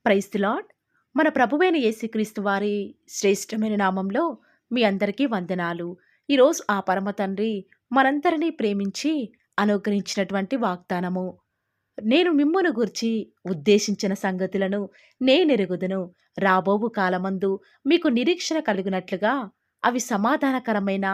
Praise the lord. మన ప్రభువైన యేసుక్రీస్తు వారి శ్రేష్టమైన నామంలో మీ అందరికీ వందనాలు. ఈరోజు ఆ పరమ తండ్రి మనందరినీ ప్రేమించి అనుగ్రహించినటువంటి వాగ్దానము. నేను మిమ్మును గూర్చి ఉద్దేశించిన సంగతులను నేనెరుగుదును. రాబోవు కాలమందు మీకు నిరీక్షణ కలుగునట్లుగా అవి సమాధానకరమైన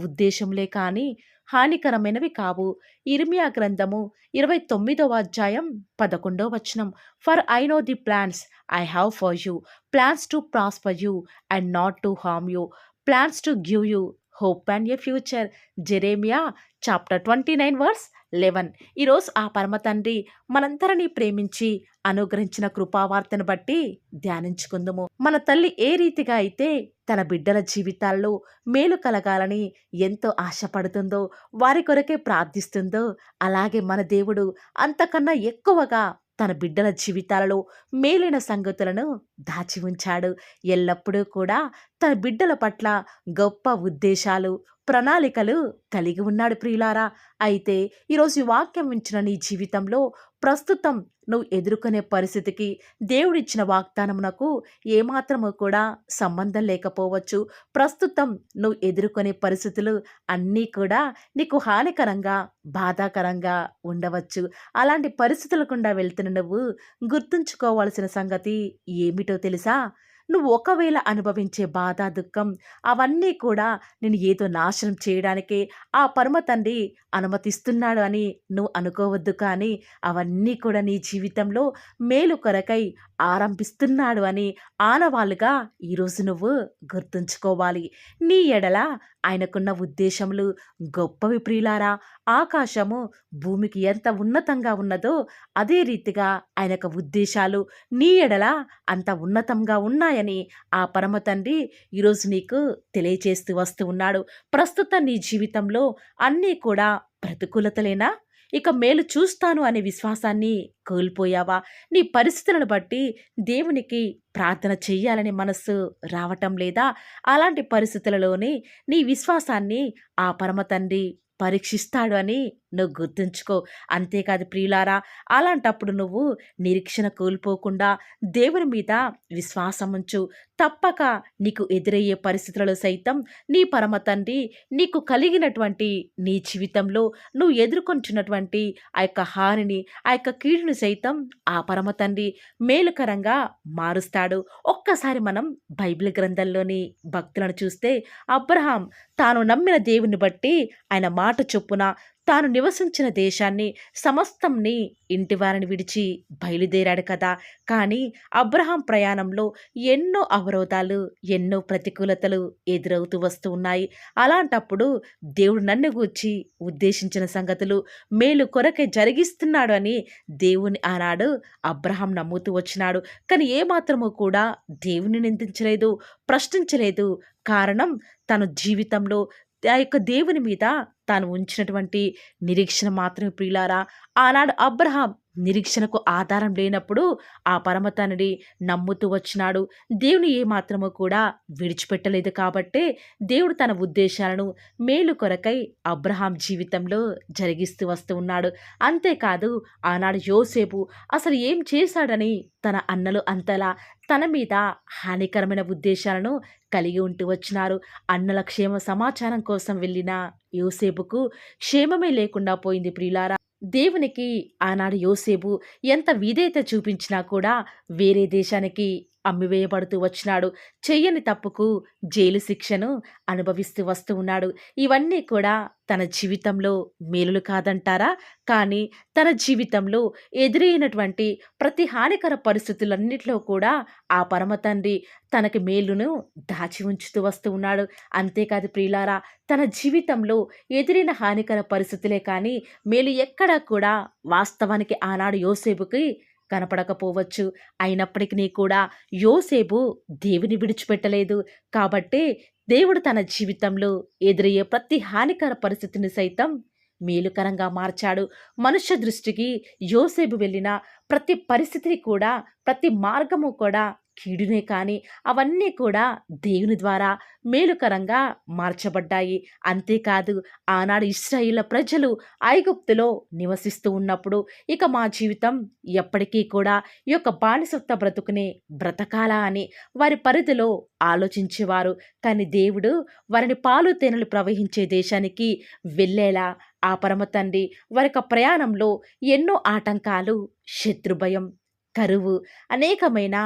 ఉద్దేశములే కాని హానికరమైనవి కావు. ఇర్మియా గ్రంథము 29వ అధ్యాయం 11వ వచనం. For I know the plans I have for you, plans to prosper you and not to harm you, plans to give you hope and a future. Jeremiah chapter 29 verse 11. ఈరోజు ఆ పరమ తండ్రి మనందరినీ ప్రేమించి అనుగ్రహించిన కృపావార్తను బట్టి ధ్యానించుకుందుము. మన తల్లి ఏ రీతిగా అయితే తన బిడ్డల జీవితాల్లో మేలు కలగాలని ఎంతో ఆశపడుతుందో, వారి కొరకే ప్రార్థిస్తుందో, అలాగే మన దేవుడు అంతకన్నా ఎక్కువగా తన బిడ్డల జీవితాలలో మేలైన సంగతులను దాచి ఉంచాడు. ఎల్లప్పుడూ కూడా తన బిడ్డల పట్ల గొప్ప ఉద్దేశాలు, ప్రణాళికలు కలిగి ఉన్నాడు ప్రియులారా. అయితే ఈరోజు ఈ వాక్యం వించిన నీ జీవితంలో ప్రస్తుతం నువ్వు ఎదుర్కొనే పరిస్థితికి దేవుడిచ్చిన వాగ్దానమునకు ఏమాత్రము కూడా సంబంధం లేకపోవచ్చు. ప్రస్తుతం నువ్వు ఎదుర్కొనే పరిస్థితులు అన్నీ కూడా నీకు హానికరంగా, బాధాకరంగా ఉండవచ్చు. అలాంటి పరిస్థితుల గుండా వెళ్తున్న నువ్వు గుర్తుంచుకోవాల్సిన సంగతి ఏమిటో తెలుసా? నువ్వు ఒకవేళ అనుభవించే బాధ, దుఃఖం అవన్నీ కూడా నేను ఏదో నాశనం చేయడానికే ఆ పరమ తండ్రి అనుమతిస్తున్నాడు అని నువ్వు అనుకోవద్దు. కానీ అవన్నీ కూడా నీ జీవితంలో మేలు కొరకై ఆరంభిస్తున్నాడు అని ఆనవాళ్ళుగా ఈరోజు నువ్వు గుర్తుంచుకోవాలి. నీ ఎడల ఆయనకున్న ఉద్దేశములు గొప్పవి ప్రియులారా. ఆకాశము భూమికి ఎంత ఉన్నతంగా ఉన్నదో అదే రీతిగా ఆయనకు ఉద్దేశాలు నీ ఎడల అంత ఉన్నతంగా ఉన్నాయని ఆ పరమ తండ్రి ఈరోజు నీకు తెలియచేస్తూ వస్తూ ఉన్నాడు. ప్రస్తుతం నీ జీవితంలో అన్నీ కూడా ప్రతికూలతలేనా? ఇక మేలు చూస్తాను అనే విశ్వాసాన్ని కోల్పోయావా? నీ పరిస్థితులను బట్టి దేవునికి ప్రార్థన చెయ్యాలని మనస్సు రావటం లేదా? అలాంటి పరిస్థితులలోనే నీ విశ్వాసాన్ని ఆ పరమ తండ్రి పరీక్షిస్తాడు అని నువ్వు గుర్తుంచుకో. అంతేకాదు ప్రియులారా, అలాంటప్పుడు నువ్వు నిరీక్షణ కోల్పోకుండా దేవుని మీద విశ్వాసం ఉంచు. తప్పక నీకు ఎదురయ్యే పరిస్థితులలో సైతం నీ పరమ తండ్రి నీకు కలిగినటువంటి నీ జీవితంలో నువ్వు ఎదుర్కొంటున్నటువంటి ఆ యొక్క హానిని, ఆ యొక్క కీడుని సైతం ఆ పరమ తండ్రి మేలుకరంగా మారుస్తాడు. ఒక్కసారి మనం బైబిల్ గ్రంథంలోని భక్తులను చూస్తే అబ్రహాం తాను నమ్మిన దేవుని బట్టి ఆయన మాట చొప్పున తాను నివసించిన దేశాన్ని సమస్తంని ఇంటివారిని విడిచి బయలుదేరాడు కదా. కానీ అబ్రహాం ప్రయాణంలో ఎన్నో అవరోధాలు, ఎన్నో ప్రతికూలతలు ఎదురవుతూ వస్తూ ఉన్నాయి. అలాంటప్పుడు దేవుడు నన్ను గూర్చి ఉద్దేశించిన సంగతులు మేలు కొరకే జరిగిస్తున్నాడు అని దేవుని ఆనాడు అబ్రహాం నమ్ముతూ వచ్చినాడు. కానీ ఏమాత్రము కూడా దేవుని నిందించలేదు, ప్రశ్నించలేదు. కారణం తన జీవితంలో ఆ యొక్క దేవుని మీద తాను ఉంచినటువంటి నిరీక్షణ మాత్రమే ప్రియులారా. ఆనాడు అబ్రహాం నిరీక్షణకు ఆధారం లేనప్పుడు ఆ పరమ తండ్రి నమ్ముతూ వచ్చినాడు. దేవుని ఏమాత్రము కూడా విడిచిపెట్టలేదు. కాబట్టే దేవుడు తన ఉద్దేశాలను మేలు కొరకై అబ్రహాం జీవితంలో జరిగిస్తూ వస్తూ ఉన్నాడు. అంతేకాదు ఆనాడు యోసేపు అసలు ఏం చేశాడని తన అన్నలు అంతలా తన మీద హానికరమైన ఉద్దేశాలను కలిగి ఉంటూ వచ్చినారు. అన్నల క్షేమ సమాచారం కోసం వెళ్ళిన యోసేపుకు క్షేమమే లేకుండా పోయింది ప్రియులారా. దేవునికి ఆనాడు యోసేపు ఎంత విధేయత చూపించినా కూడా వేరే దేశానికి అమ్మివేయబడుతూ వచ్చినాడు. చెయ్యని తప్పుకు జైలు శిక్షను అనుభవిస్తూ వస్తూ ఉన్నాడు. ఇవన్నీ కూడా తన జీవితంలో మేలులు కాదంటారా? కానీ తన జీవితంలో ఎదురైనటువంటి ప్రతి హానికర పరిస్థితులన్నిటిలో కూడా ఆ పరమ తండ్రి తనకి మేలును దాచి ఉంచుతూ వస్తూ ఉన్నాడు. అంతేకాదు ప్రియులారా, తన జీవితంలో ఎదురైన హానికర పరిస్థితులే కానీ మేలు ఎక్కడా కూడా వాస్తవానికి ఆనాడు యోసేపుకి కనపడకపోవచ్చు. అయినప్పటికీ కూడా యోసేపు దేవుని విడిచిపెట్టలేదు. కాబట్టే దేవుడు తన జీవితంలో ఎదురయ్యే ప్రతి హానికర పరిస్థితిని సైతం మేలుకరంగా మార్చాడు. మనుష్య దృష్టికి యోసేపు వెళ్ళిన ప్రతి పరిస్థితిని కూడా, ప్రతి మార్గము కూడా కీడునే కానీ అవన్నీ కూడా దేవుని ద్వారా మేలుకరంగా మార్చబడ్డాయి. అంతేకాదు ఆనాడు ఇశ్రాయేలు ప్రజలు ఐగుప్తులో నివసిస్తూ ఉన్నప్పుడు ఇక మా జీవితం ఎప్పటికీ కూడా ఈ యొక్క బానిసత్వ బ్రతుకునే బ్రతకాలా అని వారి పరిధిలో ఆలోచించేవారు. కానీ దేవుడు వారిని పాలు తేనెలు ప్రవహించే దేశానికి వెళ్ళేలా ఆ పరమ తండ్రి వారి యొక్క ప్రయాణంలో ఎన్నో ఆటంకాలు, శత్రుభయం, కరువు, అనేకమైన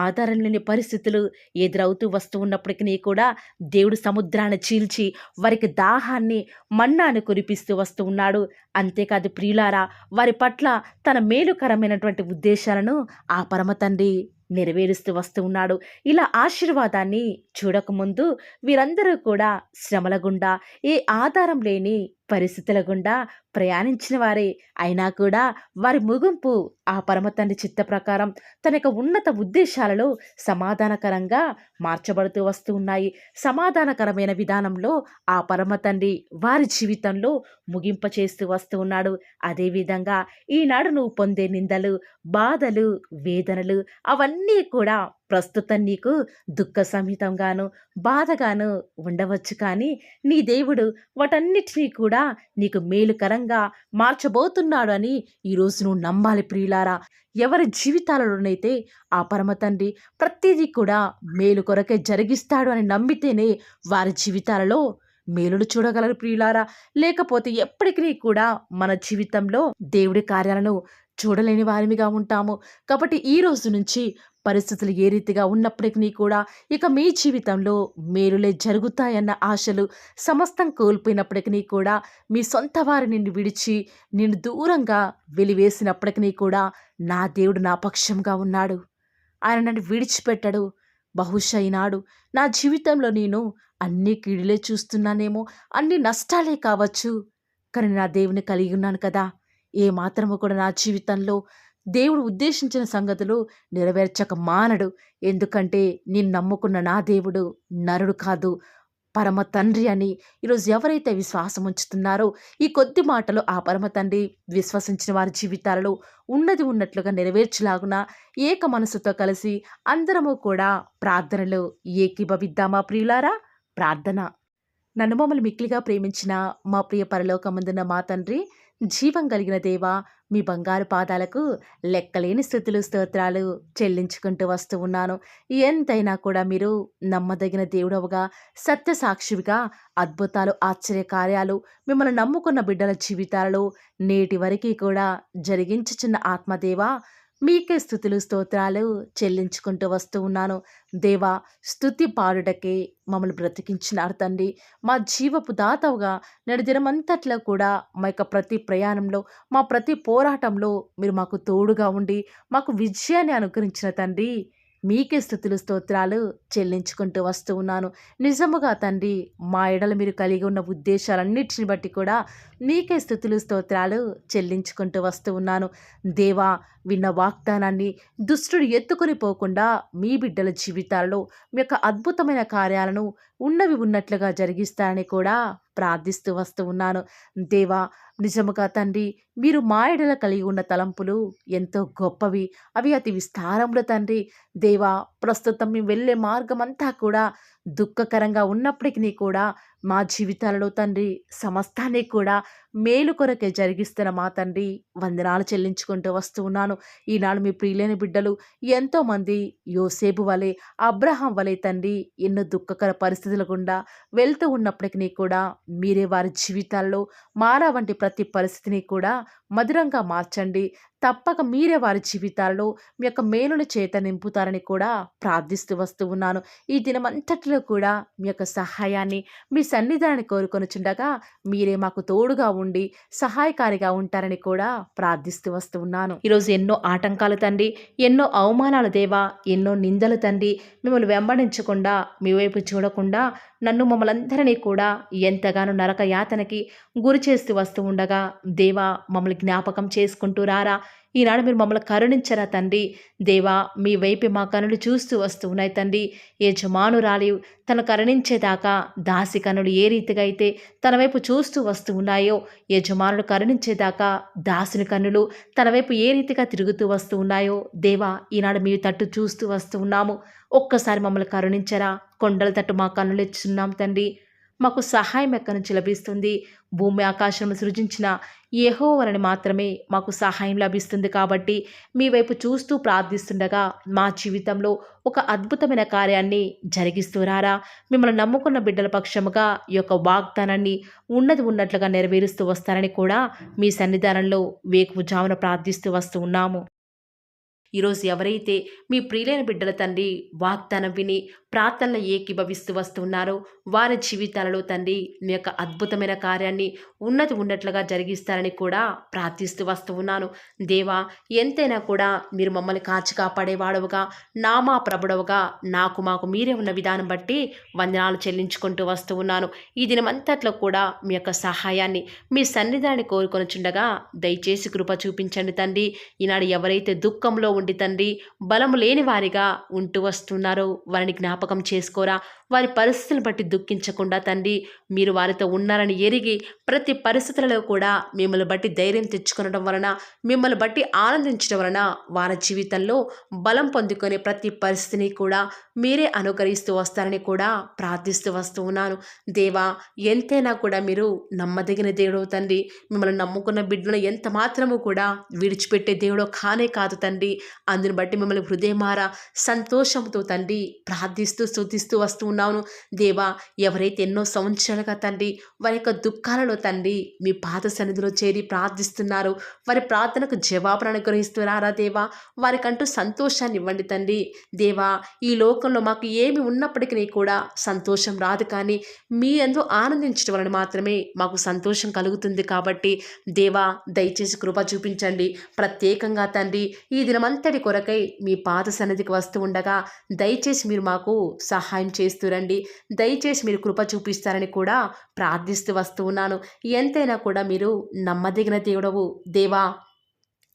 ఆధారం లేని పరిస్థితులు ఎదురవుతూ వస్తూ ఉన్నప్పటికీ కూడా దేవుడు సముద్రాన్ని చీల్చి వారికి దాహాన్ని, మన్నాను కురిపిస్తూ వస్తూ ఉన్నాడు. అంతేకాదు ప్రియులారా, వారి పట్ల తన మేలుకరమైనటువంటి ఉద్దేశాలను ఆ పరమ తండ్రి నెరవేరుస్తూ వస్తూ ఉన్నాడు. ఇలా ఆశీర్వాదాన్ని చూడకముందు వీరందరూ కూడా శ్రమల గుండా, ఏ ఆధారం లేని పరిస్థితుల గుండా ప్రయాణించిన వారే. అయినా కూడా వారి ముగింపు ఆ పరమ తండ్రి చిత్త ప్రకారం తన యొక్క ఉన్నత ఉద్దేశాలలో సమాధానకరంగా మార్చబడుతూ వస్తూ ఉన్నాయి. సమాధానకరమైన విధానంలో ఆ పరమ తండ్రి వారి జీవితంలో ముగింప చేస్తూ వస్తూ ఉన్నాడు. అదేవిధంగా ఈనాడు నువ్వు పొందే నిందలు, బాధలు, వేదనలు అవన్నీ కూడా ప్రస్తుతం నీకు దుఃఖ సంహితంగాను, బాధగాను ఉండవచ్చు. కానీ నీ దేవుడు వాటన్నిటినీ కూడా నీకు మేలుకరంగా మార్చబోతున్నాడు అని ఈరోజు నువ్వు నమ్మాలి ప్రియులారా. ఎవరి జీవితాలలోనైతే ఆ పరమ తండ్రి ప్రతిదీ కూడా మేలు కొరకే జరిగిస్తాడు అని నమ్మితేనే వారి జీవితాలలో మేలును చూడగలరు ప్రియులారా. లేకపోతే ఎప్పటికీ కూడా మన జీవితంలో దేవుడి కార్యాలను చూడలేని వారిమిగా ఉంటాము. కాబట్టి ఈ రోజు నుంచి పరిస్థితులు ఏ రీతిగా ఉన్నప్పటికీ కూడా ఇక మీ జీవితంలో మేలులే జరుగుతాయన్న ఆశలు సమస్తం కోల్పోయినప్పటికీ కూడా, మీ సొంత వారి నిన్ను విడిచి నిన్ను దూరంగా వెలివేసినప్పటికీ కూడా నా దేవుడు నా పక్షంగా ఉన్నాడు. ఆయన నన్ను విడిచిపెట్టడు. బహుశా ఈనాడు నా జీవితంలో నేను అన్ని కీడులే చూస్తున్నానేమో, అన్ని నష్టాలే కావచ్చు, కానీ నా దేవుని కలిగి ఉన్నాను కదా. ఏ మాత్రము కూడా నా జీవితంలో దేవుడు ఉద్దేశించిన సంగతులు నెరవేర్చక మానడు. ఎందుకంటే నేను నమ్ముకున్న నా దేవుడు నరుడు కాదు, పరమ తండ్రి అని ఈరోజు ఎవరైతే విశ్వాసం ఉంచుతున్నారో ఈ కొద్ది మాటలు ఆ పరమ తండ్రి విశ్వసించిన వారి జీవితాలలో ఉన్నది ఉన్నట్లుగా నెరవేర్చలాగున ఏక మనసుతో కలిసి అందరము కూడా ప్రార్థనలో ఏకీభవిద్దామా ప్రియులారా. ప్రార్థన. నన్ను మమ్మల్ని మిక్కిలిగా ప్రేమించిన మా ప్రియ పరలోకమందున్న మా తండ్రి, జీవం కలిగిన దేవా, మీ బంగారు పాదాలకు లెక్కలేని స్థుతులు, స్తోత్రాలు చెల్లించుకుంటూ వస్తూ ఉన్నాను. ఎంతైనా కూడా మీరు నమ్మదగిన దేవుడవుగా, సత్య సాక్షివిగా, అద్భుతాలు, ఆశ్చర్య కార్యాలు మిమ్మల్ని నమ్ముకున్న బిడ్డల జీవితాలలో నేటి వరకు కూడా జరిగించుచున్న ఆత్మదేవా, మీకే స్థుతులు, స్తోత్రాలు చెల్లించుకుంటూ వస్తూ ఉన్నాను. దేవా, స్తుతి పాడుటకే మమ్మల్ని బ్రతికించినారు తండ్రి. మా జీవపు దాతవుగా నేడు దినమంతట్లో కూడా మా యొక్క ప్రతి ప్రయాణంలో, మా ప్రతి పోరాటంలో మీరు మాకు తోడుగా ఉండి మాకు విజయాన్ని అనుగ్రహించిన తండ్రి, మీకే స్థుతులు, స్తోత్రాలు చెల్లించుకుంటూ వస్తూ ఉన్నాను. నిజముగా తండ్రి, మా ఎడల మీరు కలిగి ఉన్న ఉద్దేశాలన్నిటిని బట్టి కూడా నీకే స్థుతులు, స్తోత్రాలు చెల్లించుకుంటూ వస్తూ ఉన్నాను. దేవా, విన్న వాగ్దానాన్ని దుష్టుడు ఎత్తుకొని పోకుండా మీ బిడ్డల జీవితాలలో మీ యొక్క అద్భుతమైన కార్యాలను ఉన్నవి ఉన్నట్లుగా జరిగిస్తారని కూడా ప్రార్థిస్తూ వస్తూ ఉన్నాను. దేవా, నిజముగా తండ్రి, మీరు మా ఎడల కలిగి ఉన్న తలంపులు ఎంతో గొప్పవి, అవి అతి విస్తారములు తండ్రి. దేవా, ప్రస్తుతం మేము వెళ్ళే మార్గం అంతా కూడా దుఃఖకరంగా ఉన్నప్పటికీ కూడా మా జీవితాలలో తండ్రి సమస్తాన్ని కూడా మేలు కొరకే జరిగిస్తున్న మా తండ్రి వందనాలు చెల్లించుకుంటూ వస్తూ ఉన్నాను. ఈనాడు మీ ప్రియులైన బిడ్డలు ఎంతోమంది యోసేపు వలె, అబ్రహాం వలె తండ్రి ఎన్నో దుఃఖకర పరిస్థితుల గుండా వెళ్తూ ఉన్నప్పటికీ కూడా మీరే వారి జీవితాల్లో మారా వంటి ప్రతి పరిస్థితిని కూడా మధురంగా మార్చండి. తప్పక మీరే వారి జీవితాల్లో మీ యొక్క మేలుల చేత నింపుతారని కూడా ప్రార్థిస్తూ వస్తూ ఉన్నాను. ఈ దినమంతటిలో కూడా మీ యొక్క సహాయాన్ని, మీ సన్నిధానాన్ని కోరుకొనుచుండగా మీరే మాకు తోడుగా ఉండి సహాయకారిగా ఉంటారని కూడా ప్రార్థిస్తూ వస్తూ ఉన్నాను. ఈరోజు ఎన్నో ఆటంకాలు తండ్రి, ఎన్నో అవమానాలు దేవా, ఎన్నో నిందలు తండ్రి, మిమ్మల్ని వెంబడించకుండా, మీ వైపు చూడకుండా నన్ను మమ్మల్ందరినీ కూడా ఎంతగానో నరక యాతనకి గురి చేస్తూ వస్తూ ఉండగా దేవా, మమ్మల్ని జ్ఞాపకం చేసుకుంటూ రారా. ఈనాడు మీరు మమ్మల్ని కరుణించరా తండ్రి. దేవా, మీ వైపే మా కనులు చూస్తూ వస్తూ ఉన్నాయి తండ్రి. యజమానురాలి తను కరుణించేదాకా దాసి కనులు ఏ రీతిగా అయితే తన వైపు చూస్తూ వస్తూ ఉన్నాయో, యజమానుడు కరుణించేదాకా దాసుని కన్నులు తన వైపు ఏ రీతిగా తిరుగుతూ వస్తూ ఉన్నాయో, దేవా ఈనాడు మీ తట్టు చూస్తూ వస్తూ ఉన్నాము. ఒక్కసారి మమ్మల్ని కరుణించరా. కొండల తట్టు మా కన్నులు ఎత్తుచున్నాం తండ్రి. మాకు సహాయం ఎక్కడి నుంచి లభిస్తుంది? భూమి ఆకాశం సృజించిన యెహోవాని మాత్రమే మాకు సహాయం లభిస్తుంది. కాబట్టి మీ వైపు చూస్తూ ప్రార్థిస్తుండగా మా జీవితంలో ఒక అద్భుతమైన కార్యాన్ని జరిగిస్తూ రారా. మిమ్మల్ని నమ్ముకున్న బిడ్డల పక్షముగా ఈ యొక్క వాగ్దానాన్ని ఉన్నది ఉన్నట్లుగా నెరవేరుస్తూ వస్తారని కూడా మీ సన్నిధానంలో వేకువజామున ప్రార్థిస్తూ వస్తూ ఉన్నాము. ఈరోజు ఎవరైతే మీ ప్రియులైన బిడ్డల తండ్రి వాగ్దానం విని ప్రార్థనలో ఏకీభవిస్తూ వస్తున్నారో వారి జీవితాలలో తండ్రి మీ యొక్క అద్భుతమైన కార్యాన్ని ఉన్నది ఉన్నట్లుగా జరిగిస్తారని కూడా ప్రార్థిస్తూ వస్తూ ఉన్నాను. దేవా, ఎంతైనా కూడా మీరు మమ్మల్ని కాచి కాపాడేవాడవుగా, నామా ప్రభుడవుగా నాకు మాకు మీరే ఉన్న విధానం బట్టి వందనాలు చెల్లించుకుంటూ వస్తూ ఉన్నాను. ఈ దినమంతట్లో కూడా మీ యొక్క సహాయాన్ని మీ సన్నిధానాన్ని కోరుకొనుచుండగా దయచేసి కృప చూపించండి తండ్రి. ఈనాడు ఎవరైతే దుఃఖంలో ఉండి తండ్రి బలము లేని వారిగా ఉంటూ వస్తున్నారో వారిని జ్ఞాపకం చేసుకోరా. వారి పరిస్థితులను బట్టి దుఃఖించకుండా తండ్రి మీరు వారితో ఉన్నారని ఎరిగి ప్రతి పరిస్థితులలో కూడా మిమ్మల్ని బట్టి ధైర్యం తెచ్చుకొనడం వలన, మిమ్మల్ని బట్టి ఆనందించడం వలన వారి జీవితంలో బలం పొందుకునే ప్రతి పరిస్థితిని కూడా మీరే అనుకరిస్తూ వస్తారని కూడా ప్రార్థిస్తూ వస్తూ ఉన్నాను. దేవా, ఎంతైనా కూడా మీరు నమ్మదగిన దేవుడు తండ్రి. మిమ్మల్ని నమ్ముకున్న బిడ్డలను ఎంత మాత్రము కూడా విడిచిపెట్టే దేవుడో కానే కాదు తండ్రి. అందుని బట్టి మిమ్మల్ని హృదయమారా సంతోషంతో తండ్రి ప్రార్థిస్తూ స్తుతిస్తూ వస్తూ ఉన్నాను. దేవా, ఎవరైతే ఎన్నో సంవత్సరాలుగా తండ్రి వారి యొక్క దుఃఖాలలో తండ్రి మీ పాద సన్నిధిలో చేరి ప్రార్థిస్తున్నారు, వారి ప్రార్థనకు జవాబును అనుగ్రహిస్తున్నారా దేవా. వారికంటూ సంతోషాన్ని ఇవ్వండి తండ్రి. దేవా, ఈ లోకంలో మాకు ఏమి ఉన్నప్పటికీ కూడా సంతోషం రాదు, కానీ మీ యందు ఆనందించడం వలన మాత్రమే మాకు సంతోషం కలుగుతుంది. కాబట్టి దేవా, దయచేసి కృప చూపించండి. ప్రత్యేకంగా తండ్రి ఈ దినమంతటి కొరకై మీ పాద సన్నిధికి వస్తూ ఉండగా దయచేసి మీరు మాకు సహాయం చేస్తురండి. దయచేసి మీరు కృప చూపిస్తారని కూడా ప్రార్థిస్తూ వస్తూ ఉన్నాను. ఎంతైనా కూడా మీరు నమ్మదగిన దేవుడవు దేవా.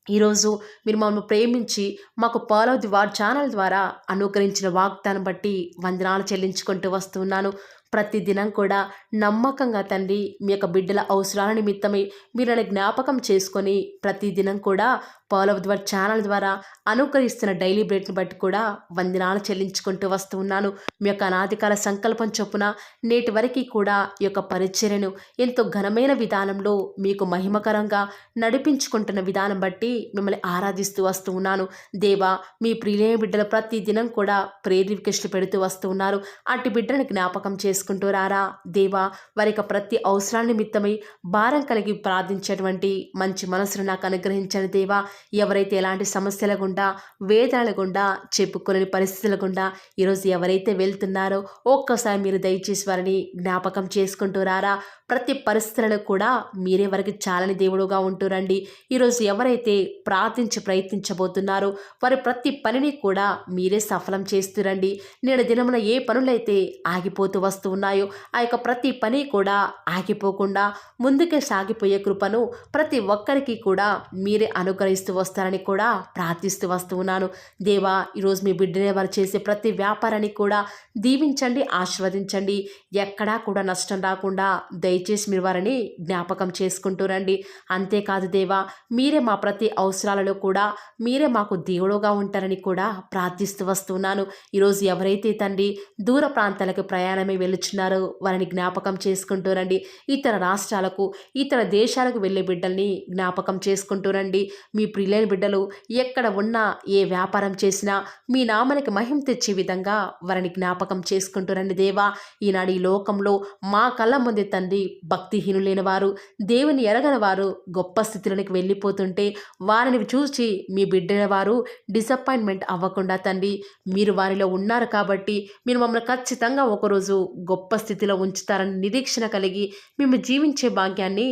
ఈరోజు మీరు మమ్మల్ని ప్రేమించి మాకు ఫాలో ది వార్ ఛానల్ ద్వారా అనుగ్రహించిన వాగ్దానం బట్టి వందనాలు చెల్లించుకుంటూ వస్తున్నాను. ప్రతిదినం కూడా నమ్మకంగా తండ్రి మీ యొక్క బిడ్డల అవసరాల నిమిత్తమై మీరు నన్ను జ్ఞాపకం చేసుకొని ప్రతిదినం కూడా ఫాలో ది వార్ ఛానల్ ద్వారా అనుగ్రహిస్తున్న డైలీ బ్రెడ్ని బట్టి కూడా వందనాలు చెల్లించుకుంటూ వస్తూ ఉన్నాను. మీ యొక్క అనాదికాల సంకల్పం చొప్పున నేటి వరకు కూడా ఈ యొక్క పరిచర్యను ఎంతో ఘనమైన విధానంలో మీకు మహిమకరంగా నడిపించుకుంటున్న విధానం బట్టి మిమ్మల్ని ఆరాధిస్తూ వస్తూ ఉన్నాను. దేవా, మీ ప్రియులైన బిడ్డలు ప్రతి దినం కూడా ప్రేయర్ రిక్వెస్ట్లు పెడుతూ వస్తూ ఉన్నారు. అట్టి బిడ్డను జ్ఞాపకం చేసుకుంటూ రారా దేవా. వారి యొక్క ప్రతి అవసరాల నిమిత్తమై భారం కలిగి ప్రార్థించేటువంటి మంచి మనసును నాకు అనుగ్రహించండి దేవా. ఎవరైతే ఎలాంటి సమస్యల గుండా, వేదనల గుండా, చెప్పుకోలేని పరిస్థితుల గుండా ఈరోజు ఎవరైతే వెళ్తున్నారో ఒక్కసారి మీరు దయచేసి వారిని జ్ఞాపకం చేసుకుంటూ రారా. ప్రతి పరిస్థితులను కూడా మీరే వారికి చాలని దేవుడుగా ఉంటూరండి. ఈరోజు ఎవరైతే ప్రయత్నించబోతున్నారో వారి ప్రతి పనిని కూడా మీరే సఫలం చేస్తురండి. నేడు దినమున ఏ పనులైతే ఆగిపోతూ వస్తూ ఉన్నాయో ఆ యొక్క ప్రతి పని కూడా ఆగిపోకుండా ముందుకే సాగిపోయే కృపను ప్రతి ఒక్కరికి కూడా మీరే అనుగ్రహిస్తూ వస్తారని కూడా ప్రార్థిస్తూ వస్తూ ఉన్నాను. దేవా, ఈరోజు మీ బిడ్డనే వారు చేసే ప్రతి వ్యాపారాన్ని కూడా దీవించండి, ఆశీర్వదించండి. ఎక్కడా కూడా నష్టం రాకుండా దయచేసి మీరు వారిని జ్ఞాపకం చేసుకుంటూ రండి. అంతేకాదు దేవా, మీరే మా ప్రతి అవసరాలలో కూడా మీరే మాకు దేవుడుగా ఉంటారని కూడా ప్రార్థిస్తూ వస్తున్నాను. ఈరోజు ఎవరైతే తండ్రి దూర ప్రాంతాలకు ప్రయాణమై వెళ్ళుచున్నారో వారిని జ్ఞాపకం చేసుకుంటూ రండి. ఇతర రాష్ట్రాలకు, ఇతర దేశాలకు వెళ్ళే బిడ్డల్ని జ్ఞాపకం చేసుకుంటూ రండి. మీ ప్రియులైన బిడ్డలు ఎక్కడ ఉన్నా, ఏ వ్యాపారం చేసినా మీ నామానికి మహిమ తెచ్చే విధంగా వారిని జ్ఞాపకం చేసుకుంటూ రండి దేవా. ఈనాడు ఈ లోకంలో మా కళ్ళ ముందే తండ్రి భక్తిహీనులైన వారు, దేవుని ఎరగని వారు గొప్ప స్థితిలోనికి వెళ్ళిపోతుంటే వారిని చూసి మీ బిడ్డల వారు డిసప్పాయింట్మెంట్ అవ్వకుండా తండ్రి మీరు వారిలో ఉన్నారు కాబట్టి మీరు మమ్మల్ని ఖచ్చితంగా ఒకరోజు గొప్ప స్థితిలో ఉంచుతారని నిరీక్షణ కలిగి మేము జీవించే భాగ్యాన్ని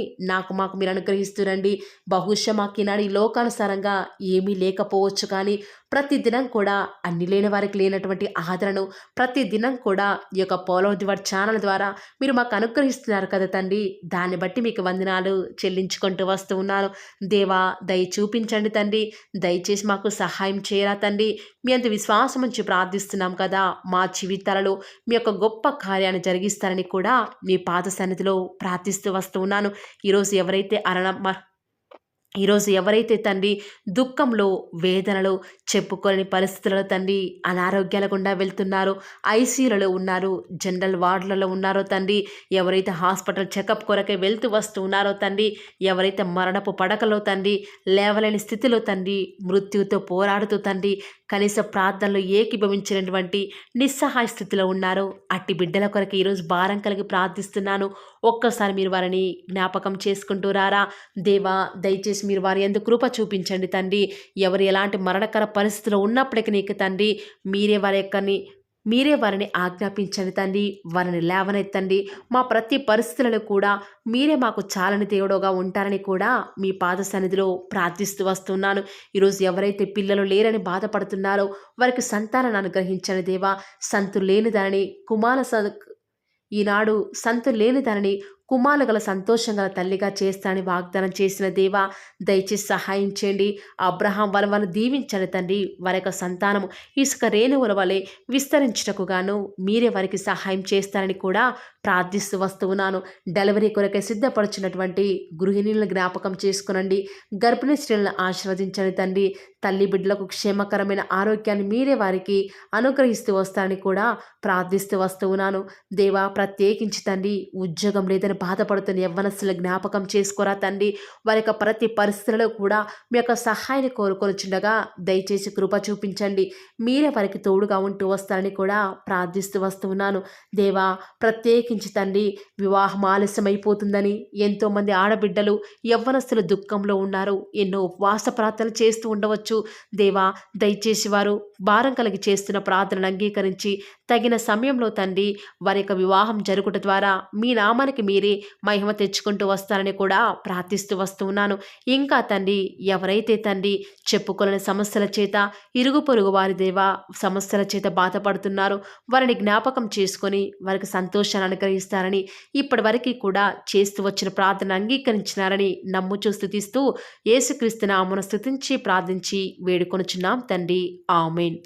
మాకు మీరు అనుగ్రహిస్తురండి. బహుశా మాకు ఈనాడు ఈ లోకాల ఇష్టానుసారంగా ఏమీ లేకపోవచ్చు కానీ ప్రతిదినం కూడా అన్ని లేని వారికి లేనటువంటి ఆదరణను ప్రతిదినం కూడా ఈ యొక్క పోలం దివర్ ఛానల్ ద్వారా మీరు మాకు అనుగ్రహిస్తున్నారు కదా తండ్రి. దాన్ని బట్టి మీకు వందనాలు చెల్లించుకుంటూ వస్తూ ఉన్నాను. దేవా దయ చూపించండి తండ్రి. దయచేసి మాకు సహాయం చేయరా తండ్రి. మీ అంత విశ్వాసం ఉంచి ప్రార్థిస్తున్నాం కదా. మా జీవితాలలో మీ యొక్క గొప్ప కార్యాన్ని జరిగిస్తారని కూడా మీ పాద సన్నిధిలో ప్రార్థిస్తూ వస్తూ ఉన్నాను. ఈరోజు ఎవరైతే తండ్రి దుఃఖంలో వేదనలో చెప్పుకోలేని పరిస్థితులలో తండ్రి అనారోగ్యాల గుండా వెళ్తున్నారో, ఐసీయూలలో ఉన్నారు, జనరల్ వార్డులలో ఉన్నారో తండ్రి, ఎవరైతే హాస్పిటల్ చెకప్ కొరకే వెళ్తూ వస్తూ ఉన్నారో తండ్రి, ఎవరైతే మరణపు పడకలో తండ్రి లేవలేని స్థితిలో తండ్రి మృత్యుతో పోరాడుతూ తండ్రి కనీస ప్రార్థనలు ఏకీభవించినటువంటి నిస్సహాయ స్థితిలో ఉన్నారో అట్టి బిడ్డల కొరకు ఈరోజు భారం కలిగి ప్రార్థిస్తున్నాను. ఒక్కసారి మీరు వారిని జ్ఞాపకం చేసుకుంటూ రారా దేవా. దయచేసి మీరు వారి యందు కృప చూపించండి తండ్రి. ఎవరు ఎలాంటి మరణకర పరిస్థితిలో ఉన్నప్పటికీ నీకు తండ్రి మీరే వారిని ఆజ్ఞాపించండి తండ్రి. వారిని లేవనెత్తండి. మా ప్రతి పరిస్థితులలో కూడా మీరే మాకు చాలని దేవుడుగా ఉంటారని కూడా మీ పాద సన్నిధిలో ప్రార్థిస్తూ వస్తున్నాను. ఈరోజు ఎవరైతే పిల్లలు లేరని బాధపడుతున్నారో వారికి సంతానాన్ని అనుగ్రహించండి దేవా. సంతు లేని దానిని ఈనాడు సంతు లేని దానిని కుమారులు గల సంతోషం గల తల్లిగా చేస్తానని వాగ్దానం చేసిన దేవా దయచేసి సహాయం చేయండి. అబ్రహాం వాళ్ళను దీవించండి తండ్రి. వారి యొక్క సంతానము ఇసుక రేణువుల వలె విస్తరించుటకు గాను మీరే వారికి సహాయం చేస్తారని కూడా ప్రార్థిస్తూ వస్తూ ఉన్నాను. డెలివరీ కొరకే సిద్ధపడుచున్నటువంటి గృహిణులను జ్ఞాపకం చేసుకునండి. గర్భిణీ స్త్రీలను ఆశీర్వదించండి తండ్రి. తల్లి బిడ్డలకు క్షేమకరమైన ఆరోగ్యాన్ని మీరే వారికి అనుగ్రహిస్తూ వస్తారని కూడా ప్రార్థిస్తూ వస్తూ ఉన్నాను. దేవా ప్రత్యేకించి తండ్రి ఉద్యోగం లేదని బాధపడుతున్న యవ్వనస్తుల జ్ఞాపకం చేసుకోరా తండ్రి. వారి యొక్క ప్రతి పరిస్థితులలో కూడా మీ యొక్క సహాయాన్ని కోరుకొనిచుండగా దయచేసి కృప చూపించండి. మీరే వారికి తోడుగా ఉంటూ వస్తారని కూడా ప్రార్థిస్తూ వస్తూ ఉన్నాను. దేవా ప్రత్యేకించి తండ్రి వివాహం ఆలస్యమైపోతుందని ఎంతోమంది ఆడబిడ్డలు యవ్వనస్తులు దుఃఖంలో ఉన్నారు. ఎన్నో ఉపవాస ప్రార్థనలు చేస్తూ ఉండవచ్చు. దేవా దయచేసి వారు భారం కలిగి చేస్తున్న ప్రార్థనను అంగీకరించి తగిన సమయంలో తండ్రి వారి యొక్క వివాహం జరుగుట ద్వారా మీ నామానికి మీరే మహిమ తెచ్చుకుంటూ వస్తారని కూడా ప్రార్థిస్తూ వస్తూ ఉన్నాను. ఇంకా తండ్రి ఎవరైతే తండ్రి చెప్పుకోలేని సమస్యల చేత ఇరుగు పొరుగు వారి దేవా సమస్యల చేత బాధపడుతున్నారో వారిని జ్ఞాపకం చేసుకొని వారికి సంతోషాన్ని అనుగ్రహిస్తారని ఇప్పటి వరకు కూడా చేస్తూ వచ్చిన ప్రార్థన అంగీకరించినారని నమ్ముచూ స్తుతిస్తూ యేసుక్రీస్తు నామమున స్తుతించి ప్రార్థించి వేడుకొనుచున్నాం తండ్రి. ఆమేన్.